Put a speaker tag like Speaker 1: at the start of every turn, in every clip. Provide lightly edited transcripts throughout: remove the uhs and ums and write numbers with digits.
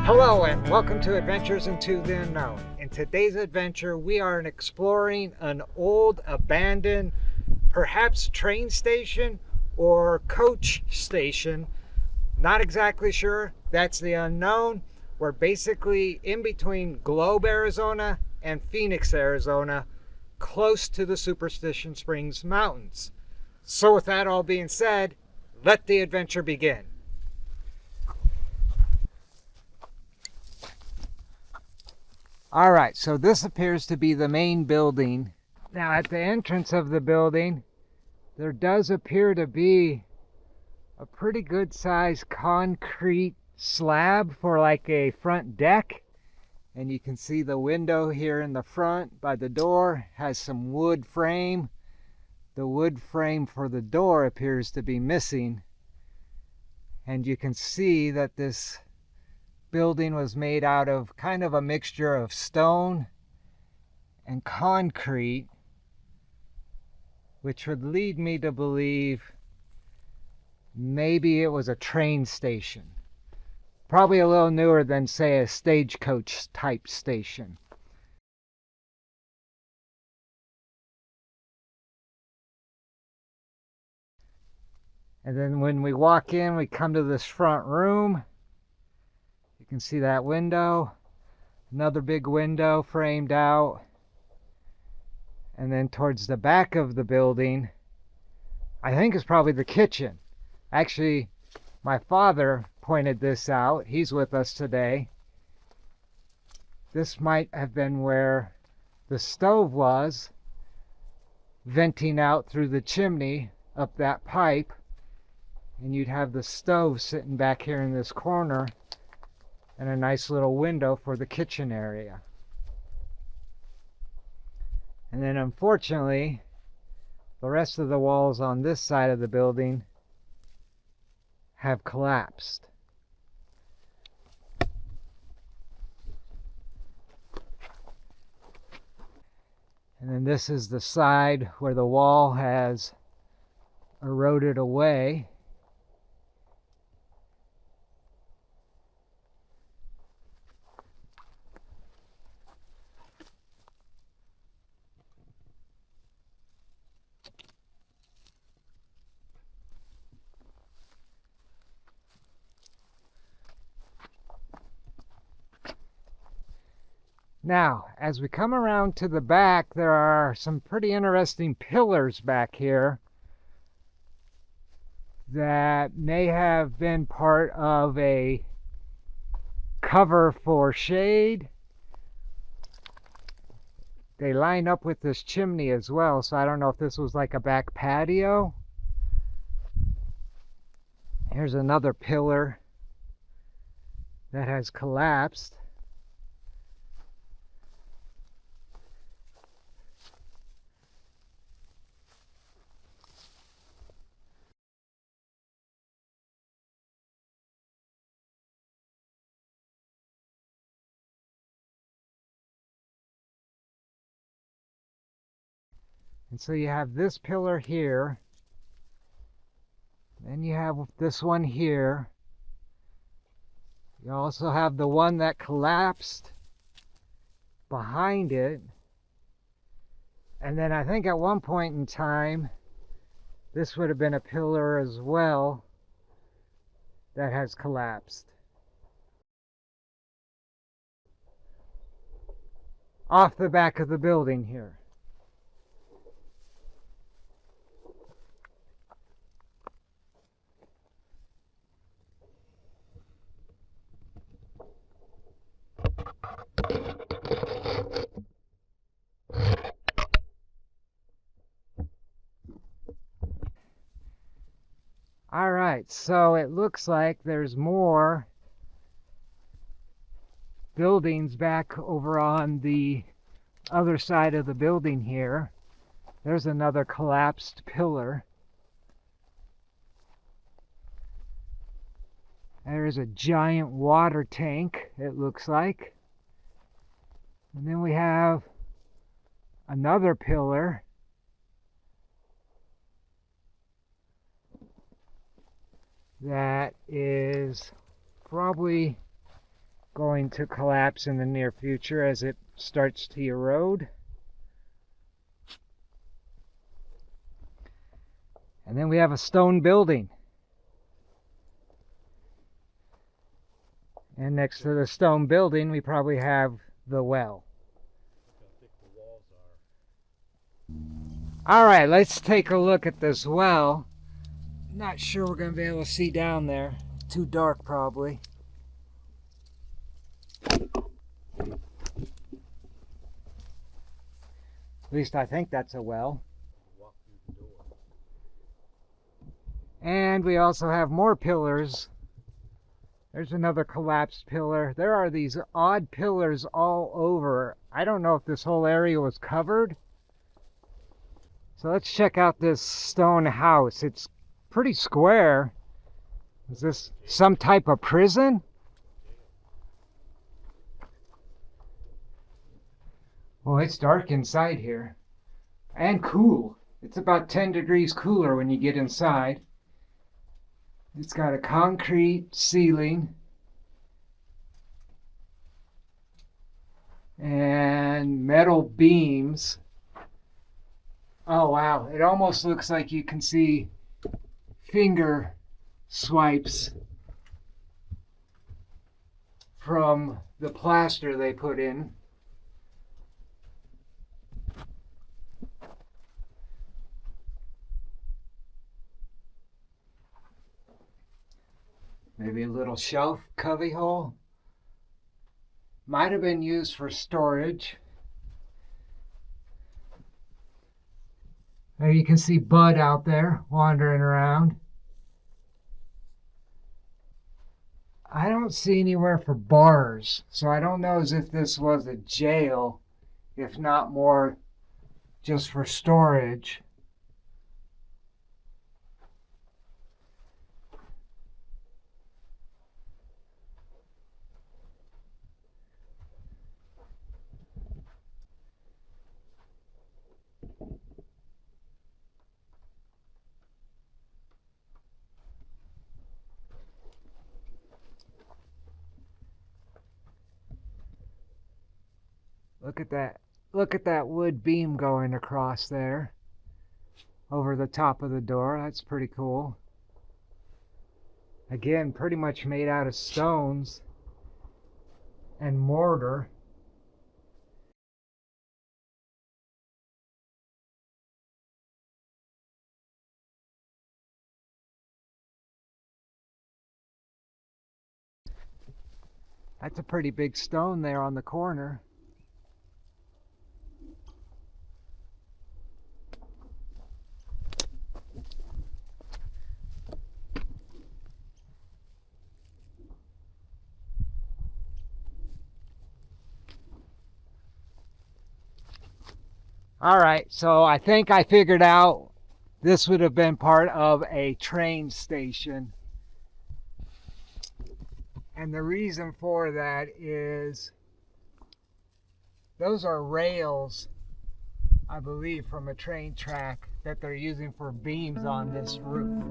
Speaker 1: Hello and welcome to Adventures into the Unknown. In today's adventure, we are exploring an old, abandoned, perhaps train station or coach station. Not exactly sure. That's the unknown. We're basically in between Globe, Arizona and Phoenix, Arizona, close to the Superstition Springs Mountains. So with that all being said, let the adventure begin. All right, so this appears to be the main building. Now at the entrance of the building, there does appear to be a pretty good sized concrete slab for like a front deck. And you can see the window here in the front by the door has some wood frame. The wood frame for the door appears to be missing. And you can see that this building was made out of kind of a mixture of stone and concrete, which would lead me to believe maybe it was a train station. Probably a little newer than, say, a stagecoach type station. And then when we walk in, we come to this front room. You can see that window, another big window framed out. And then towards the back of the building, I think is probably the kitchen. Actually, my father pointed this out. He's with us today. This might have been where the stove was, venting out through the chimney up that pipe. And you'd have the stove sitting back here in this corner and a nice little window for the kitchen area. And then unfortunately, the rest of the walls on this side of the building have collapsed. And then this is the side where the wall has eroded away. Now, as we come around to the back, there are some pretty interesting pillars back here that may have been part of a cover for shade. They line up with this chimney as well, so I don't know if this was like a back patio. Here's another pillar that has collapsed. And so you have this pillar here, then you have this one here. You also have the one that collapsed behind it. And then I think at one point in time, this would have been a pillar as well that has collapsed. Off the back of the building here. All right, so it looks like there's more buildings back over on the other side of the building here. There's another collapsed pillar. There's a giant water tank, it looks like. And then we have another pillar. That is probably going to collapse in the near future as it starts to erode. And then we have a stone building. And next to the stone building, we probably have the well.
Speaker 2: Look how thick the walls are.
Speaker 1: All right, let's take a look at this well. Not sure we're going to be able to see down there. Too dark, probably. At least I think that's a well.
Speaker 2: Walk through the door.
Speaker 1: And we also have more pillars. There's another collapsed pillar. There are these odd pillars all over. I don't know if this whole area was covered. So let's check out this stone house. It's pretty square. Is this some type of prison? Well, it's dark inside here. And cool. It's about 10 degrees cooler when you get inside. It's got a concrete ceiling and metal beams. Oh wow, it almost looks like you can see finger swipes from the plaster they put in. Maybe a little shelf cubby hole. Might have been used for storage. There you can see Bud out there wandering around. I don't see anywhere for bars, so I don't know as if this was a jail, if not more just for storage. Look at that. Look at that wood beam going across there over the top of the door. That's pretty cool. Again, pretty much made out of stones and mortar. That's a pretty big stone there on the corner. All right, so I think I figured out this would have been part of a train station. And the reason for that is those are rails, I believe, from a train track that they're using for beams on this roof.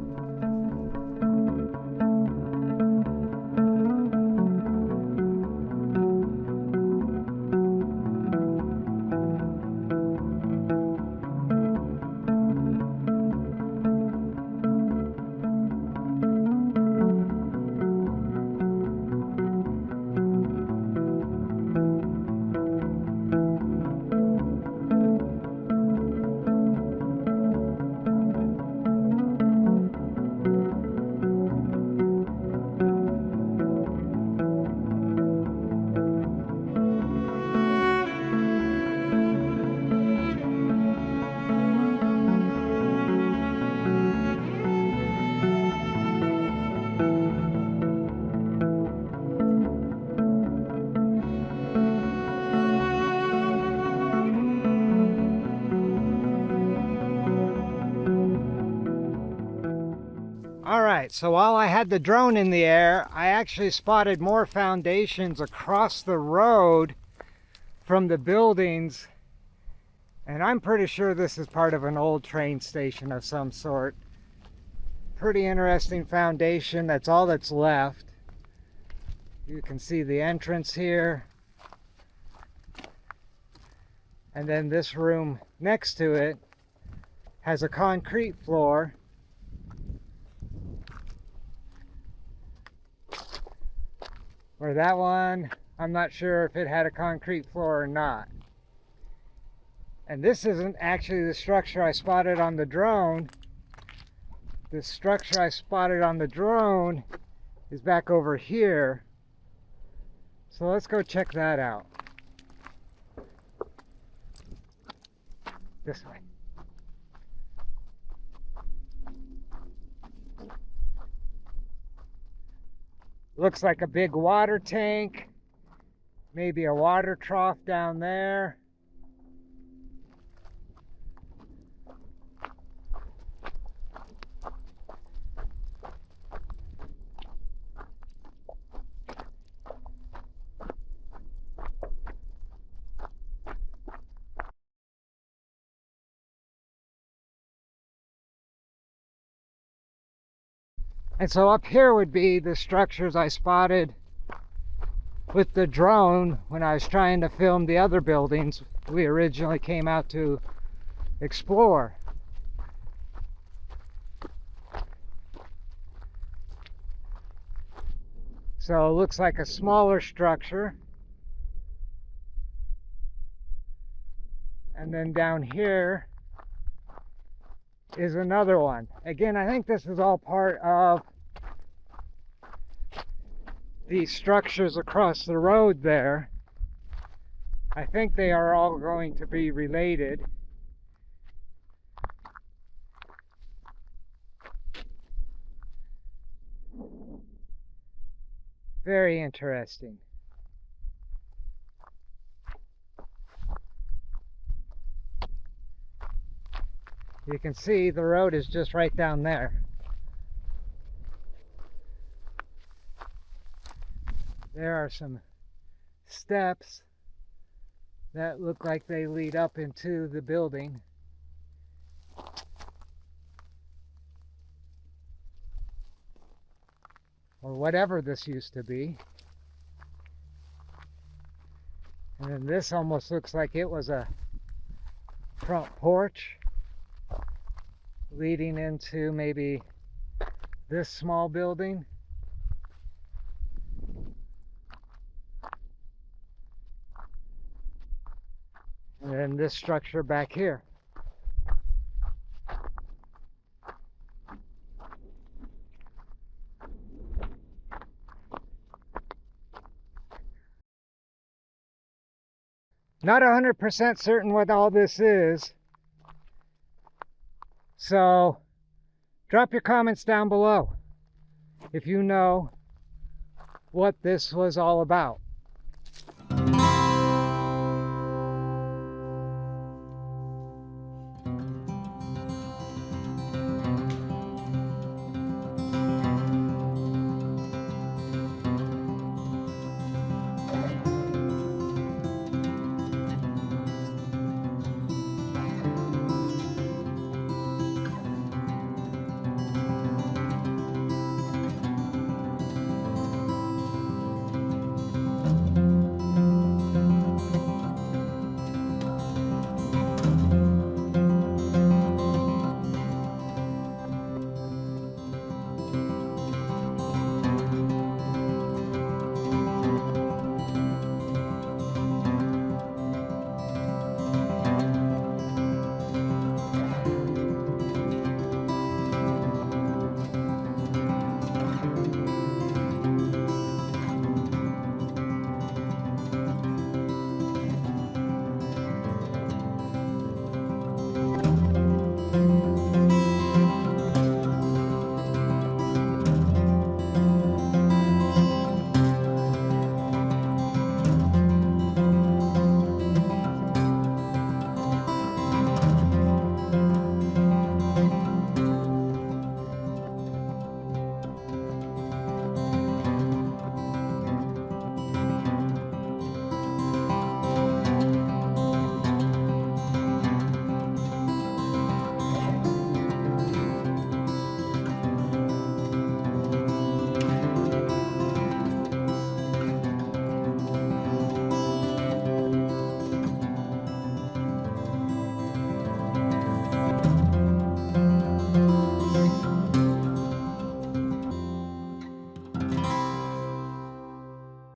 Speaker 1: Alright, so while I had the drone in the air, I actually spotted more foundations across the road from the buildings, and I'm pretty sure this is part of an old train station of some sort. Pretty interesting foundation. That's all that's left. You can see the entrance here. And then this room next to it has a concrete floor. Where that one, I'm not sure if it had a concrete floor or not. And this isn't actually the structure I spotted on the drone. The structure I spotted on the drone is back over here. So let's go check that out. This way. Looks like a big water tank, maybe a water trough down there. And so up here would be the structures I spotted with the drone when I was trying to film the other buildings we originally came out to explore. So it looks like a smaller structure. And then down here is another one. Again, I think this is all part of the structures across the road there. I think they are all going to be related. Very interesting. You can see the road is just right down there. There are some steps that look like they lead up into the building. Or whatever this used to be. And then this almost looks like it was a front porch leading into maybe this small building. And then this structure back here. Not 100% certain what all this is. So drop your comments down below if you know what this was all about.